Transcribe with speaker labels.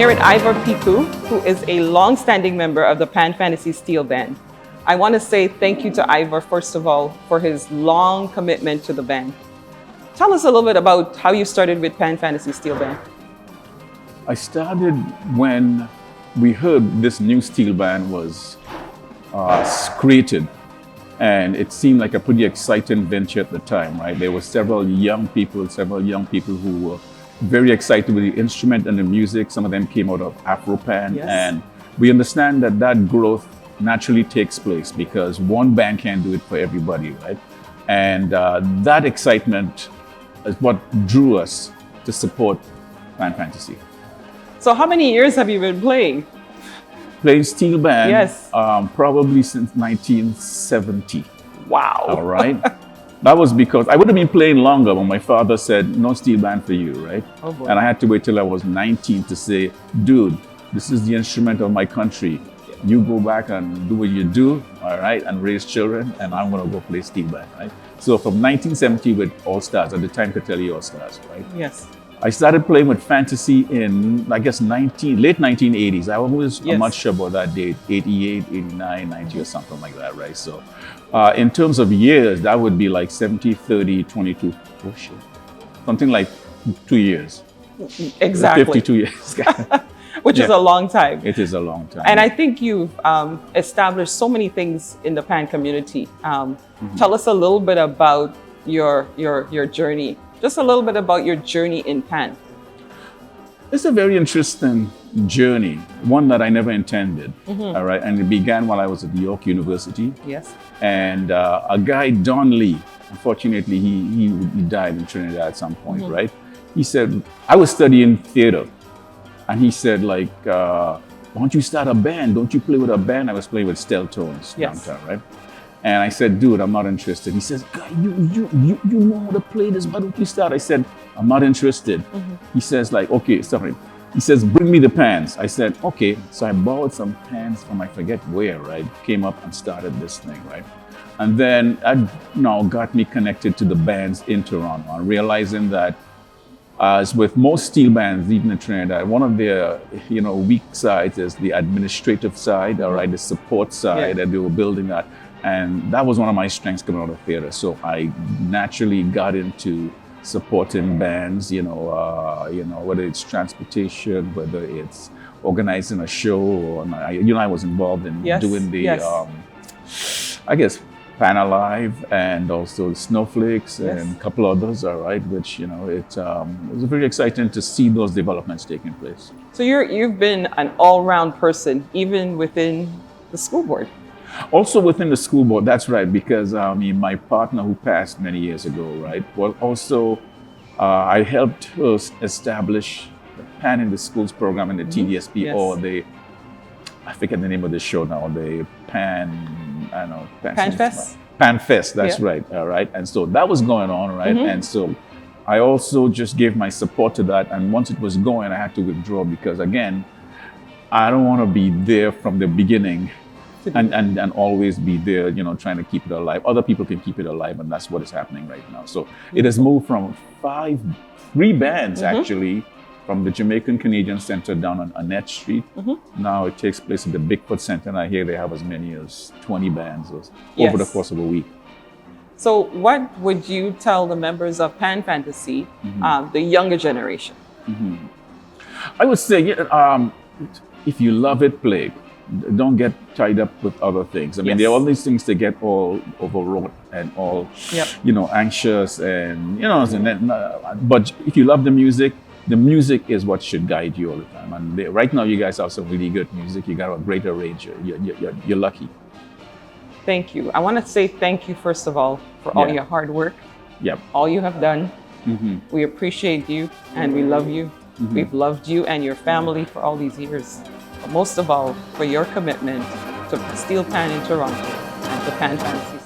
Speaker 1: here with Iwer who is a long-standing member of the Pan Fantasy Steel Band. I want to say thank you to Iwer, first of all, for his long commitment to the band. Tell us a little bit about how you started with Pan Fantasy Steel Band.
Speaker 2: I when we heard this new steel band was created, and it seemed like a pretty exciting venture at the time, right? There were several young people who were very excited with the instrument and the music. Some of them came out of Afro-Pan,
Speaker 1: Yes.
Speaker 2: and we understand that growth naturally takes place because one band can't do it for everybody, right? And that excitement is what drew us to support Pan Fantasy.
Speaker 1: So how many years have you been playing?
Speaker 2: Playing steel band,
Speaker 1: Yes.
Speaker 2: Probably since 1970.
Speaker 1: Wow.
Speaker 2: All right. That was because I would have been playing longer, but my father said, no steel band for you, right?
Speaker 1: Oh boy.
Speaker 2: And I had to wait till I was 19 to say, dude, this is the instrument of my country. You go back and do what you do, all right, and raise children, and I'm gonna go play steel band, right? So from 1970 with All Stars, at the time Kateli All Stars, right?
Speaker 1: Yes.
Speaker 2: I started playing with Fantasy in, I guess, late 1980s. I'm not sure about that date, 88, 89, 90 or something like that, right? So in terms of years, that would be like 70, 30, 22, oh shit. Something like 2 years.
Speaker 1: Exactly.
Speaker 2: 52 years.
Speaker 1: Which is a long time.
Speaker 2: It is a long time.
Speaker 1: And I think you've established so many things in the Pan community. Tell us a little bit about your journey. Just a little bit about your journey in Pan.
Speaker 2: It's a very interesting journey, one that I never intended, all right? And it began while I was at York University.
Speaker 1: Yes.
Speaker 2: And a guy, Don Lee, unfortunately, he died in Trinidad at some point, right? He said, I was studying theater. And he said, like, why don't you start a band? Don't you play with a band? I was playing with Steltones downtown, right? And I said, dude, I'm not interested. He says, guy, you know how to play this. Why don't you start? I said, I'm not interested. He says, like, okay, sorry. He says, bring me the pans. I said, okay. So I borrowed some pans from I forget where, right? Came up and started this thing, right? And then that now got me connected to the bands in Toronto. I'm realizing that as with most steel bands, even in Trinidad, one of their weak sides is the administrative side, all right, the support side, that they were building that. And that was one of my strengths coming out of theater. So I naturally got into supporting bands, whether it's transportation, whether it's organizing a show, or I was involved in doing the, I guess, Pan Alive and also Snowflakes and a couple others, all right, which, it was very exciting to see those developments taking place.
Speaker 1: So you've been an all-round person, even within the school board.
Speaker 2: Also within the school board, that's right, because my partner who passed many years ago, right, was also, I helped her establish the Pan in the Schools program in the TDSP, or the, I forget the name of the show now, the Pan
Speaker 1: Fest?
Speaker 2: Pan Fest, that's right, all right. And so that was going on, right? And so I also just gave my support to that. And once it was going, I had to withdraw because, again, I don't want to be there from the beginning and always be there, trying to keep it alive. Other people can keep it alive, and that's what is happening right now. So it has moved from 3 bands, actually, from the Jamaican Canadian Center down on Annette Street. Now it takes place at the Bigfoot Center, and I hear they have as many as 20 bands over the course of a week.
Speaker 1: So what would you tell the members of Pan Fantasy, the younger generation?
Speaker 2: I would say, if you love it, play. Don't get tied up with other things. I mean, there are all these things that get all overwrought and all, anxious and, but if you love the music is what should guide you all the time. And right now, you guys have some really good music. You got a great range. You're lucky.
Speaker 1: Thank you. I want to say thank you, first of all, for all your hard work. All you have done. We appreciate you and we love you. We've loved you and your family for all these years. But most of all, for your commitment to Steel Pan in Toronto and to Pan Fantasy.